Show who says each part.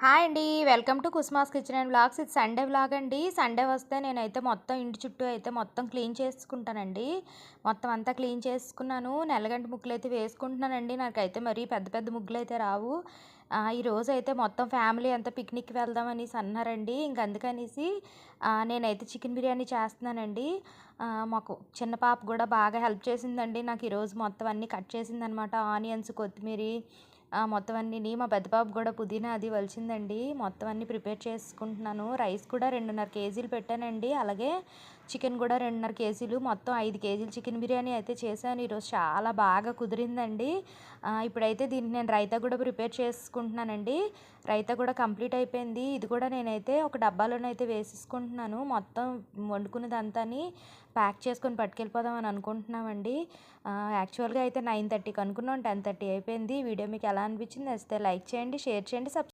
Speaker 1: Hi అండి. Welcome to కుస్మాస్ kitchen and vlogs. ఇది Sunday vlog అండి. సండే వస్తే నేనైతే మొత్తం ఇంటి చుట్టూ అయితే మొత్తం క్లీన్ చేసుకుంటానండి. మొత్తం అంతా క్లీన్ చేసుకున్నాను. నెలగంట ముగ్గులైతే వేసుకుంటున్నానండి. నాకైతే మరీ పెద్ద పెద్ద ముగ్గులైతే రావు. ఈరోజైతే మొత్తం ఫ్యామిలీ అంతా పిక్నిక్‌కి వెళ్దాం అనేసి అన్నారండి. ఇంక అందుకనేసి నేనైతే చికెన్ బిర్యానీ చేస్తున్నానండి. మాకు చిన్న పాప కూడా బాగా హెల్ప్ చేసిందండి. నాకు ఈరోజు మొత్తం అన్నీ కట్ చేసిందనమాట. ఆనియన్స్, కొత్తిమీరి మొత్తం అన్నీని. మా పెద్ద పాప కూడా పుదీనా అది వలిచిందండి. మొత్తం అన్నీ ప్రిపేర్ చేసుకుంటున్నాను. రైస్ కూడా 2.5 కేజీలు పెట్టానండి. అలాగే చికెన్ కూడా 2.5 కేజీలు, మొత్తం 5 కేజీలు చికెన్ బిర్యానీ అయితే చేశాను ఈరోజు. చాలా బాగా కుదిరిందండి. ఇప్పుడైతే దీనికి నేను రైతా కూడా ప్రిపేర్ చేసుకుంటున్నానండి. రైతా కూడా కంప్లీట్ అయిపోయింది. ఇది కూడా నేనైతే ఒక డబ్బాలోనైతే వేసేసుకుంటున్నాను. మొత్తం వండుకున్నదంతాని ప్యాక్ చేసుకొని పట్టుకెళ్ళిపోదాం అని అనుకుంటున్నామండి. యాక్చువల్గా అయితే 9:30కి అనుకున్నాం, 10:30 అయిపోయింది. వీడియో మీకు ఎలా అనిపించింది? నచ్చితే లైక్ చేయండి, షేర్ చేయండి,